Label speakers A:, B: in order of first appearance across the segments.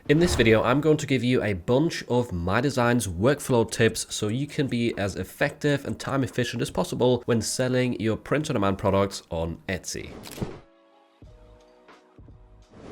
A: In this video, I'm going to give you a bunch of MyDesigns workflow tips so you can be as effective and time efficient as possible when selling your print-on-demand products on Etsy.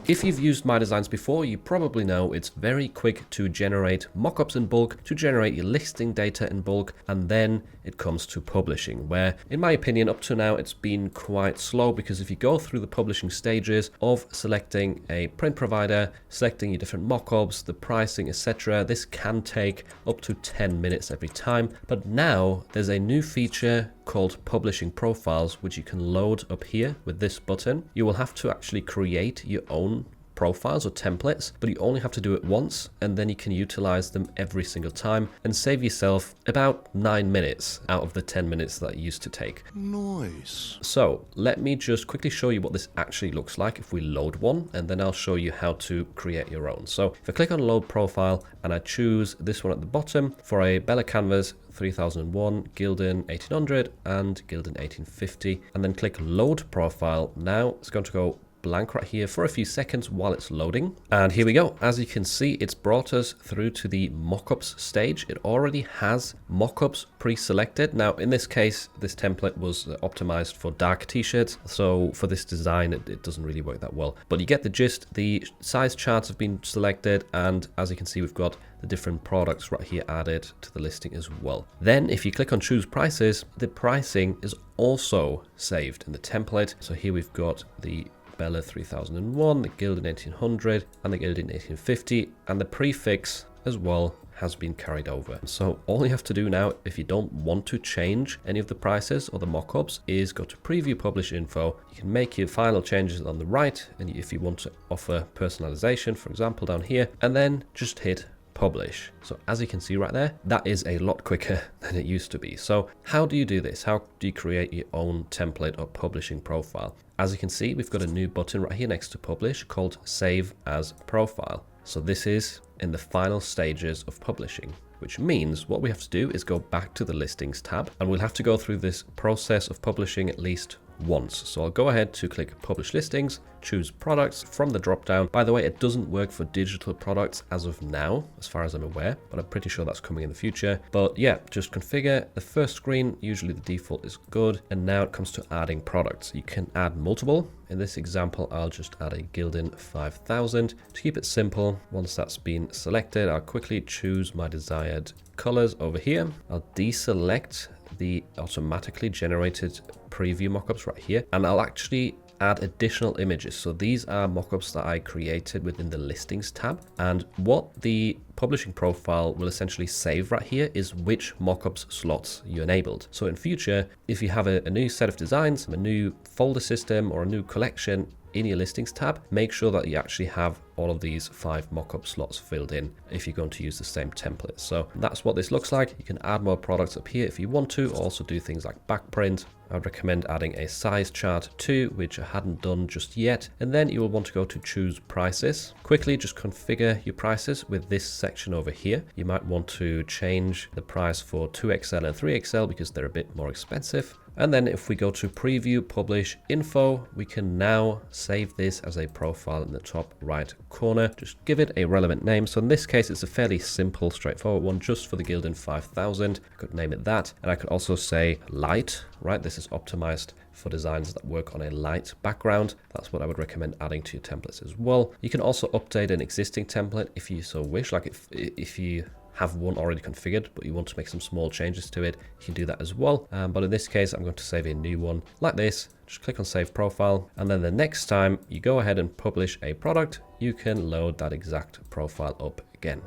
A: If you've used MyDesigns before, you probably know it's very quick to generate mockups in bulk, to generate your listing data in bulk, and then it comes to publishing, where, in my opinion, up to now, it's been quite slow because if you go through the publishing stages of selecting a print provider, selecting your different mockups, the pricing, etc., this can take up to 10 minutes every time. But now there's a new feature called publishing profiles, which you can load up here with this button. You will have to actually create your own profiles or templates, but you only have to do it once, and then you can utilize them every single time and save yourself about 9 minutes out of the 10 minutes that it used to take.
B: Nice.
A: So let me just quickly show you what this actually looks like if we load one, and then I'll show you how to create your own. So if I click on load profile and I choose this one at the bottom for a Bella Canvas 3001, Gildan 1800 and Gildan 1850, and then click load profile. Now it's going to go blank right here for a few seconds while it's loading. And here we go. As you can see, it's brought us through to the mockups stage. It already has mockups pre-selected. Now, in this case, this template was optimized for dark t-shirts. So for this design, it doesn't really work that well. But you get the gist. The size charts have been selected. And as you can see, we've got the different products right here added to the listing as well. Then if you click on choose prices, the pricing is also saved in the template. So here we've got the Bella 3001, the Gildan 1800 and the Gildan 1850, and the prefix as well has been carried over. So all you have to do now, if you don't want to change any of the prices or the mockups, is go to preview publish info. You can make your final changes on the right, and if you want to offer personalization, for example, down here, and then just hit publish. So as you can see right there, that is a lot quicker than it used to be. So how do you do this? How do you create your own template or publishing profile? As you can see, we've got a new button right here next to publish called save as profile. So this is in the final stages of publishing, which means what we have to do is go back to the listings tab, and we'll have to go through this process of publishing at least once. So I'll go ahead to click publish listings, choose products from the drop down. By the way, it doesn't work for digital products as of now, as far as I'm aware, but I'm pretty sure that's coming in the future. But yeah, just configure the first screen. Usually the default is good. And now it comes to adding products. You can add multiple. In this example, I'll just add a Gildan 5000 to keep it simple. Once that's been selected, I'll quickly choose my desired colors over here. I'll deselect the automatically generated preview mockups right here, and I'll actually add additional images. So these are mockups that I created within the listings tab, and what the publishing profile will essentially save right here is which mockups slots you enabled. So in future, if you have a new set of designs, a new folder system or a new collection in your listings tab, make sure that you actually have all of these 5 mockup slots filled in if you're going to use the same template. So that's what this looks like. You can add more products up here if you want to, also do things like backprint. I would recommend adding a size chart too, which I hadn't done just yet. And then you will want to go to choose prices. Quickly just configure your prices with this section over here. You might want to change the price for 2XL and 3XL because they're a bit more expensive. And then if we go to preview publish info, we can now save this as a profile in the top right corner. Just give it a relevant name. So in this case, it's a fairly simple, straightforward one just for the Gildan 5000. I could name it that. And I could also say light, right? This is optimized for designs that work on a light background. That's what I would recommend adding to your templates as well. You can also update an existing template if you so wish. Like if you have one already configured, but you want to make some small changes to it, you can do that as well. But in this case, I'm going to save a new one like this. Just click on save profile. And then the next time you go ahead and publish a product, you can load that exact profile up again.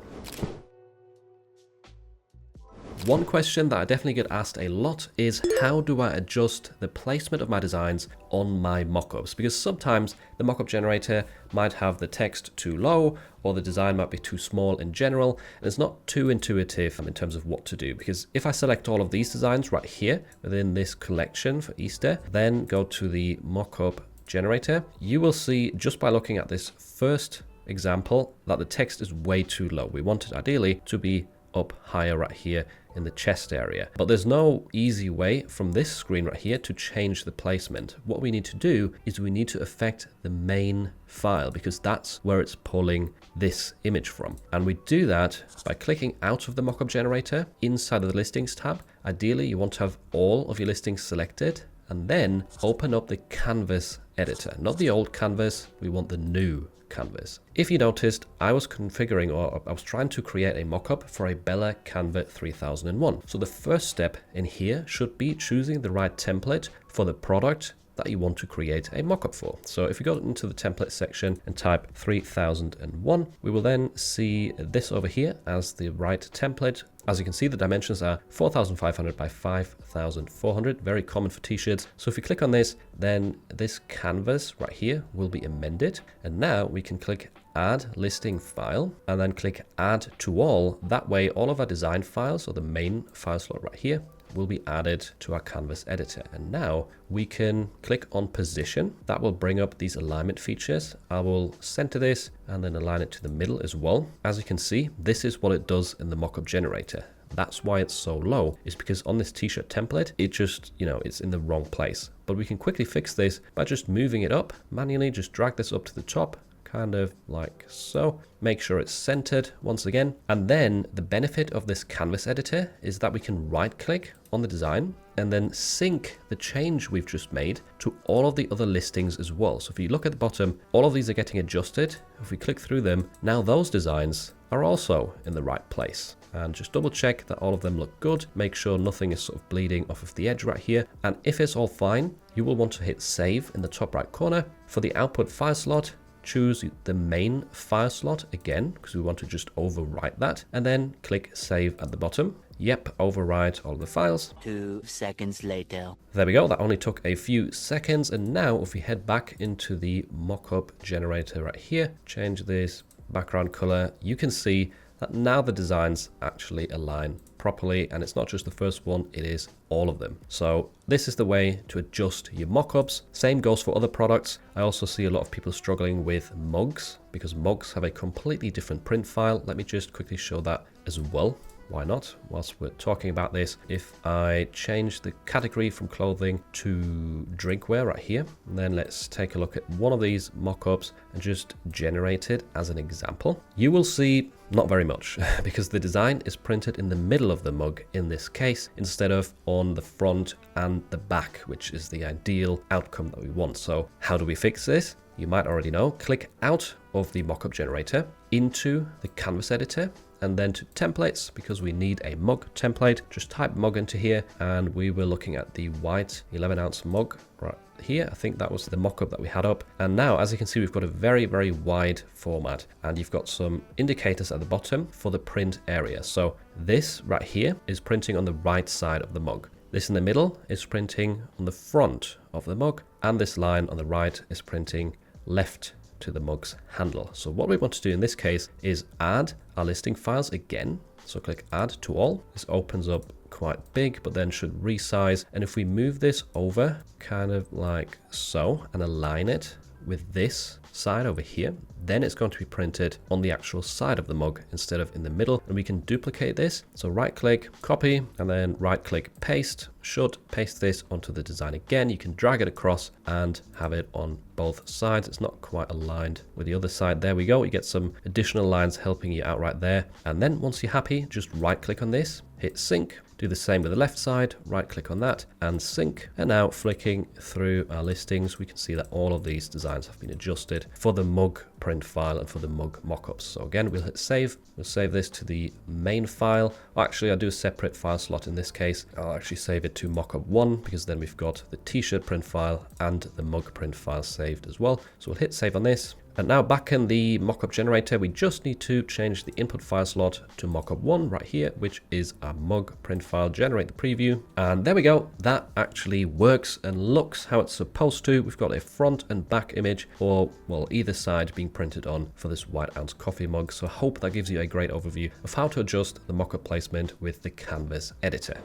A: One question that I definitely get asked a lot is how do I adjust the placement of my designs on my mockups? Because sometimes the mockup generator might have the text too low or the design might be too small in general, and it's not too intuitive in terms of what to do. Because if I select all of these designs right here within this collection for Easter, then go to the mockup generator, you will see just by looking at this first example that the text is way too low. We want it ideally to be up higher right here in the chest area. But there's no easy way from this screen right here to change the placement. What we need to do is we need to affect the main file because that's where it's pulling this image from. And we do that by clicking out of the mockup generator inside of the listings tab. Ideally, you want to have all of your listings selected and then open up the canvas editor, not the old canvas. We want the new canvas. If you noticed, I was configuring, or I was trying to create a mockup for a Bella Canva 3001. So the first step in here should be choosing the right template for the product that you want to create a mockup for. So if we go into the template section and type 3001, we will then see this over here as the right template. As you can see, the dimensions are 4,500 by 5,400, very common for t-shirts. So if we click on this, then this canvas right here will be amended. And now we can click add listing file and then click add to all. That way, all of our design files, or the main file slot right here, will be added to our canvas editor. And now we can click on position. That will bring up these alignment features. I will center this and then align it to the middle as well. As you can see, this is what it does in the mockup generator. That's why it's so low, is because on this t-shirt template, it just, it's in the wrong place. But we can quickly fix this by just moving it up manually. Just drag this up to the top, kind of like so. Make sure it's centered once again. And then the benefit of this canvas editor is that we can right click on the design and then sync the change we've just made to all of the other listings as well. So if you look at the bottom, all of these are getting adjusted. If we click through them, now those designs are also in the right place. And just double check that all of them look good. Make sure nothing is sort of bleeding off of the edge right here. And if it's all fine, you will want to hit save in the top right corner. For the output file slot, choose the main file slot again, because we want to just overwrite that, and then click save at the bottom. Yep, overwrite all the files.
B: 2 seconds later.
A: There we go. That only took a few seconds. And now if we head back into the mockup generator right here, change this background color, you can see that now the designs actually align properly, and it's not just the first one, it is all of them. So this is the way to adjust your mockups. Same goes for other products. I also see a lot of people struggling with mugs because mugs have a completely different print file. Let me just quickly show that as well. Why not? Whilst we're talking about this, if I change the category from clothing to drinkware right here, and then let's take a look at one of these mockups and just generate it as an example, you will see not very much because the design is printed in the middle of the mug in this case, instead of on the front and the back, which is the ideal outcome that we want. So how do we fix this? You might already know. Click out of the mockup generator into the canvas editor, and then to templates, because we need a mug template. Just type mug into here, and we were looking at the white 11-ounce mug right here. I think that was the mockup that we had up. And now, as you can see, we've got a very, very wide format, and you've got some indicators at the bottom for the print area. So this right here is printing on the right side of the mug. This in the middle is printing on the front of the mug, and this line on the right is printing left to the mug's handle. So what we want to do in this case is add our listing files again. So click add to all. This opens up quite big, but then should resize. And if we move this over kind of like so and align it with this side over here, then it's going to be printed on the actual side of the mug instead of in the middle. And we can duplicate this. So right click, copy, and then right click, paste. Should paste this onto the design again. You can drag it across and have it on both sides. It's not quite aligned with the other side. There we go. You get some additional lines helping you out right there. And then once you're happy, just right click on this, hit sync. Do the same with the left side, right click on that and sync. And now flicking through our listings, we can see that all of these designs have been adjusted for the mug print file and for the mug mockups. So again, we'll hit save. We'll save this to the main file. Well, actually, I'll do a separate file slot in this case. I'll actually save it to mockup 1 because then we've got the t-shirt print file and the mug print file saved as well. So we'll hit save on this. And now back in the mockup generator, we just need to change the input file slot to mockup 1 right here, which is our mug print file, generate the preview. And there we go. That actually works and looks how it's supposed to. We've got a front and back image for, well, either side being printed on for this white ounce coffee mug. So I hope that gives you a great overview of how to adjust the mockup placement with the canvas editor.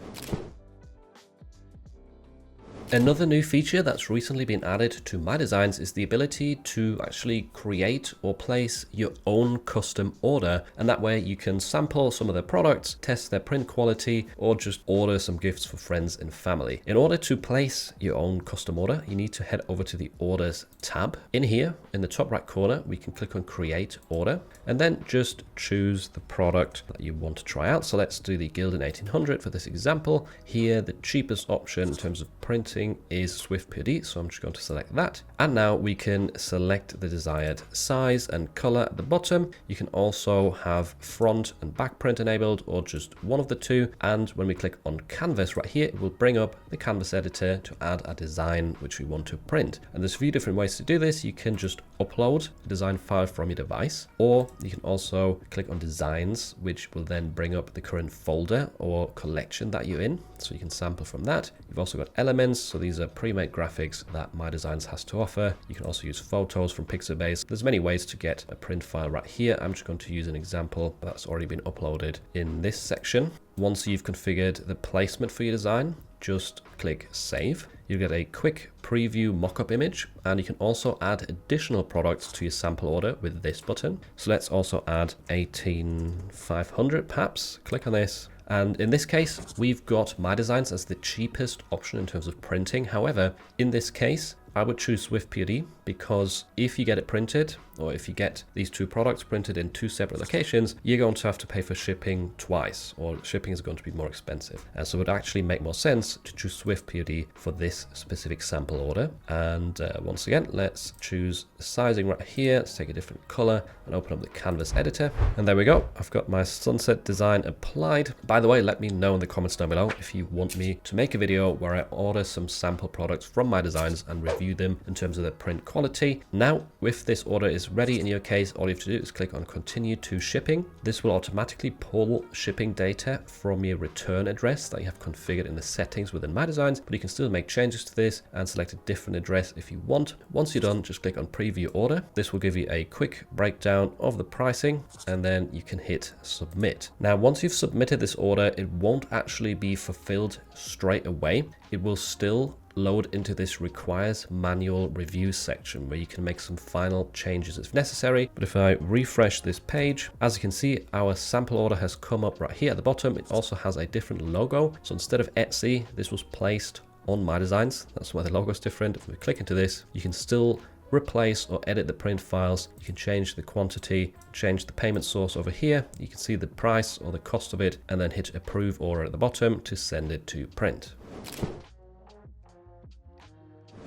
A: Another new feature that's recently been added to MyDesigns is the ability to actually create or place your own custom order, and that way you can sample some of their products, test their print quality, or just order some gifts for friends and family. In order to place your own custom order, you need to head over to the Orders tab. In here, in the top right corner, we can click on Create Order, and then just choose the product that you want to try out. So let's do the Gildan 1800 for this example. Here, the cheapest option in terms of printing is Swift POD, so I'm just going to select that. And now we can select the desired size and color at the bottom. You can also have front and back print enabled, or just one of the two. And when we click on Canvas right here, it will bring up the Canvas editor to add a design which we want to print. And there's a few different ways to do this. You can just upload a design file from your device, or you can also click on Designs, which will then bring up the current folder or collection that you're in, so you can sample from that. You've also got elements, so these are pre-made graphics that MyDesigns has to offer. You can also use photos from Pixabay. There's many ways to get a print file right here. I'm just going to use an example that's already been uploaded in this section. Once you've configured the placement for your design, just click Save. You get a quick preview mock-up image, and you can also add additional products to your sample order with this button. So let's also add 18500 perhaps. Click on this. And in this case, we've got MyDesigns as the cheapest option in terms of printing. However, in this case, I would choose Swift POD, because if you get it printed, or if you get these two products printed in two separate locations, you're going to have to pay for shipping twice, or shipping is going to be more expensive. And so it would actually make more sense to choose Swift POD for this specific sample order. And once again, let's choose sizing right here. Let's take a different color and open up the Canvas editor. And there we go. I've got my sunset design applied. By the way, let me know in the comments down below if you want me to make a video where I order some sample products from MyDesigns and review them in terms of their print quality. Now, if this order is ready in your case, all you have to do is click on Continue to Shipping. This will automatically pull shipping data from your return address that you have configured in the settings within MyDesigns, but you can still make changes to this and select a different address if you want. Once you're done, just click on Preview Order. This will give you a quick breakdown of the pricing, and then you can hit Submit. Now, once you've submitted this order, it won't actually be fulfilled straight away. It will still load into this requires manual review section where you can make some final changes if necessary. But if I refresh this page, as you can see, our sample order has come up right here at the bottom. It also has a different logo. So instead of Etsy, this was placed on MyDesigns. That's why the logo is different. If we click into this, you can still replace or edit the print files. You can change the quantity, change the payment source over here. You can see the price or the cost of it, and then hit Approve Order at the bottom to send it to print.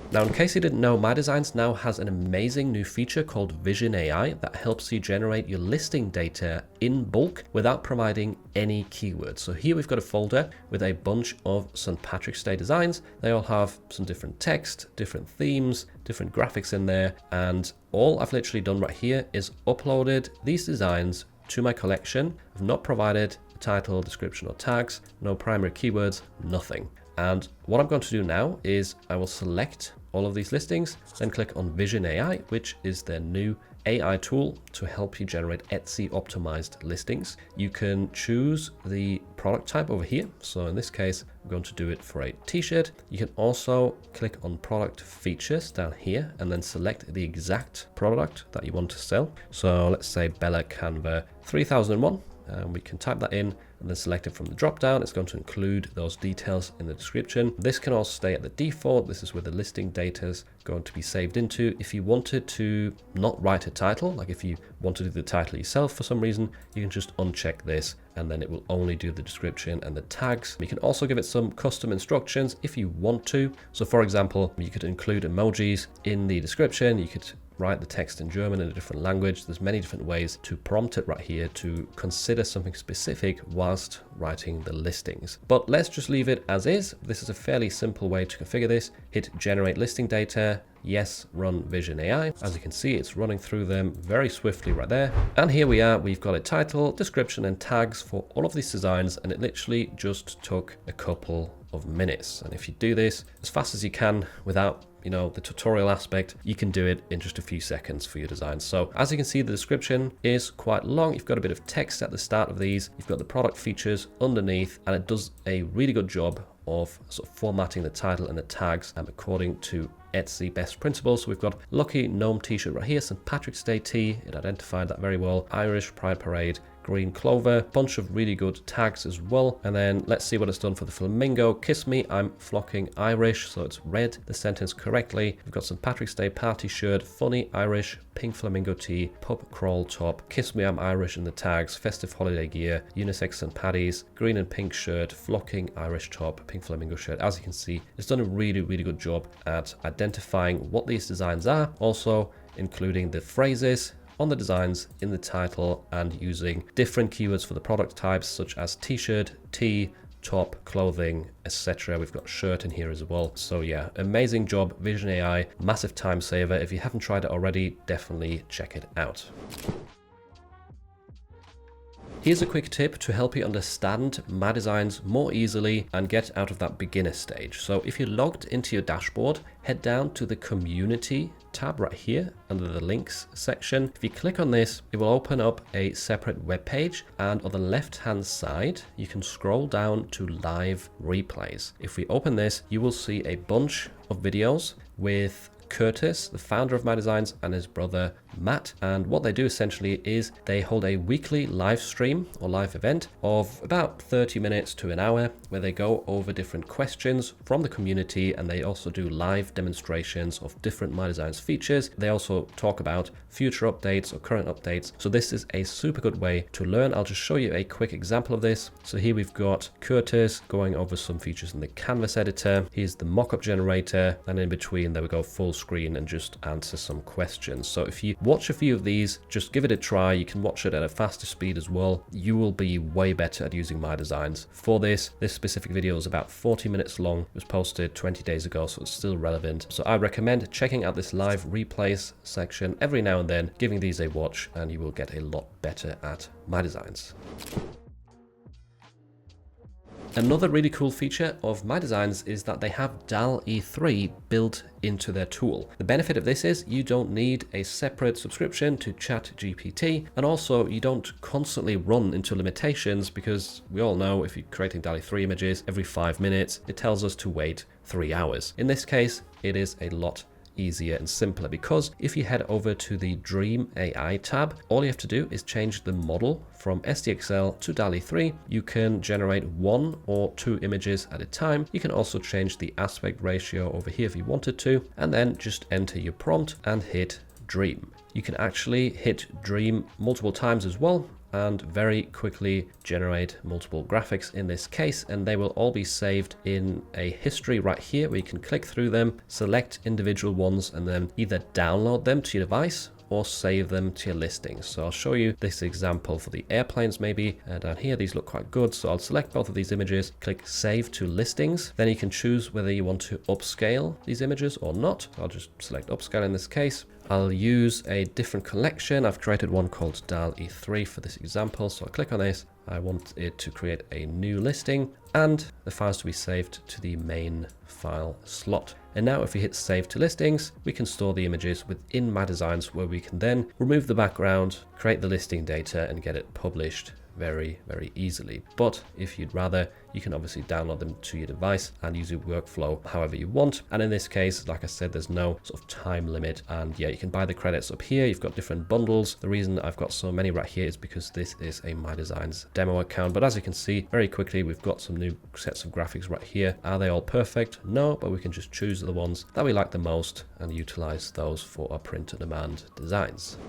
A: Now, in case you didn't know, MyDesigns now has an amazing new feature called Vision AI that helps you generate your listing data in bulk without providing any keywords. So here we've got a folder with a bunch of St. Patrick's Day designs. They all have some different text, different themes, different graphics in there. And all I've literally done right here is uploaded these designs to my collection. I've not provided a title, description, or tags, no primary keywords, nothing. And what I'm going to do now is I will select all of these listings, then click on Vision AI, which is their new AI tool to help you generate Etsy optimized listings. You can choose the product type over here. So in this case, I'm going to do it for a t-shirt. You can also click on product features down here and then select the exact product that you want to sell. So let's say Bella Canva 3001. And we can type that in and then select it from the drop down. It's going to include those details in the description. This can also stay at the default. This is where the listing data is going to be saved into. If you wanted to not write a title, like if you want to do the title yourself for some reason, you can just uncheck this and then it will only do the description and the tags. You can also give it some custom instructions if you want to. So for example, you could include emojis in the description. You could write the text in German in a different language. There's many different ways to prompt it right here to consider something specific whilst writing the listings. But let's just leave it as is. This is a fairly simple way to configure this. Hit generate listing data. Yes, run Vision AI. As you can see, it's running through them very swiftly right there. And here we are, we've got a title, description, and tags for all of these designs. And it literally just took a couple of minutes. And if you do this as fast as you can without the tutorial aspect, you can do it in just a few seconds for your designs. So as you can see, the description is quite long. You've got a bit of text at the start of these. You've got the product features underneath, and it does a really good job of sort of formatting the title and the tags according to Etsy best principles. So we've got Lucky Gnome t-shirt right here, St. Patrick's Day tee, it identified that very well, Irish Pride Parade, green clover, bunch of really good tags as well. And then let's see what it's done for the flamingo. Kiss me, I'm flocking Irish, so it's read the sentence correctly. We've got St. Patrick's Day party shirt, funny Irish, pink flamingo tee, pub crawl top, kiss me, I'm Irish in the tags, festive holiday gear, unisex St. Paddy's, green and pink shirt, flocking Irish top, pink flamingo shirt. As you can see, it's done a really, really good job at identifying what these designs are, also including the phrases on the designs in the title and using different keywords for the product types such as t-shirt, tee, top, clothing, etc. We've got shirt in here as well. So yeah, amazing job, Vision AI, massive time saver. If you haven't tried it already, definitely check it out. Here's a quick tip to help you understand MyDesigns more easily and get out of that beginner stage. So if you're logged into your dashboard, head down to the community tab right here under the links section. If you click on this, it will open up a separate web page, and on the left hand side, you can scroll down to live replays. If we open this, you will see a bunch of videos with Curtis, the founder of MyDesigns, and his brother Matt. And what they do essentially is they hold a weekly live stream or live event of about 30 minutes to an hour where they go over different questions from the community, and they also do live demonstrations of different MyDesigns features. They also talk about future updates or current updates. So this is a super good way to learn. I'll just show you a quick example of this. So here we've got Curtis going over some features in the canvas editor. Here's the mockup generator, and in between there we go full screen and just answer some questions. So if you watch a few of these, just give it a try. You can watch it at a faster speed as well. You will be way better at using MyDesigns. For this specific video is about 40 minutes long. It was posted 20 days ago, so it's still relevant. So I recommend checking out this live replays section every now and then, giving these a watch, and you will get a lot better at MyDesigns. Another really cool feature of MyDesigns is that they have Dalle-3 built into their tool. The benefit of this is you don't need a separate subscription to ChatGPT, and also you don't constantly run into limitations, because we all know if you're creating Dalle-3 images every 5 minutes, it tells us to wait 3 hours. In this case, it is a lot easier and simpler, because if you head over to the Dream AI tab, all you have to do is change the model from SDXL to Dalle-3. You can generate 1 or 2 images at a time. You can also change the aspect ratio over here if you wanted to, and then just enter your prompt and hit Dream. You can actually hit Dream multiple times as well, and very quickly generate multiple graphics in this case, and they will all be saved in a history right here where you can click through them, select individual ones, and then either download them to your device or save them to your listings. So I'll show you this example for the airplanes maybe. Down here, these look quite good. So I'll select both of these images, click save to listings. Then you can choose whether you want to upscale these images or not. I'll just select upscale in this case. I'll use a different collection. I've created one called Dalle-3 for this example. So I'll click on this. I want it to create a new listing and the files to be saved to the main file slot. And now if we hit save to listings, we can store the images within MyDesigns, where we can then remove the background, create the listing data, and get it published very, very easily. But if you'd rather, you can obviously download them to your device and use your workflow however you want. And in this case, like I said, there's no sort of time limit. And yeah, you can buy the credits up here. You've got different bundles. The reason I've got so many right here is because this is a MyDesigns demo account. But as you can see, very quickly, we've got some new sets of graphics right here. Are they all perfect? No, but we can just choose the ones that we like the most and utilize those for our print-on-demand designs.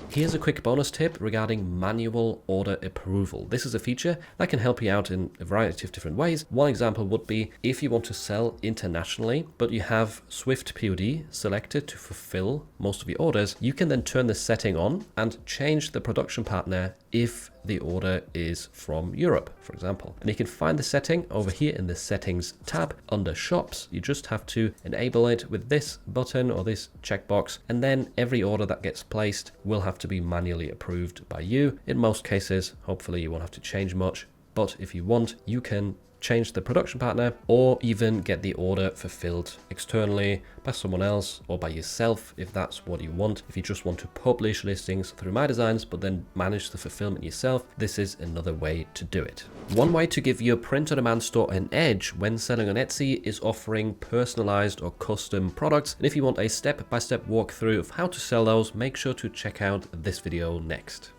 A: Here's a quick bonus tip regarding manual order approval. This is a feature that can help you out in a variety of different ways. One example would be if you want to sell internationally, but you have Swift POD selected to fulfill most of your orders, you can then turn this setting on and change the production partner if the order is from Europe, for example. And you can find the setting over here in the settings tab under shops. You just have to enable it with this button or this checkbox, and then every order that gets placed will have to be manually approved by you. In most cases, hopefully you won't have to change much, but if you want, you can change the production partner, or even get the order fulfilled externally by someone else or by yourself if that's what you want. If you just want to publish listings through MyDesigns but then manage the fulfillment yourself, this is another way to do it. One way to give your print-on-demand store an edge when selling on Etsy is offering personalized or custom products. And if you want a step-by-step walkthrough of how to sell those, make sure to check out this video next.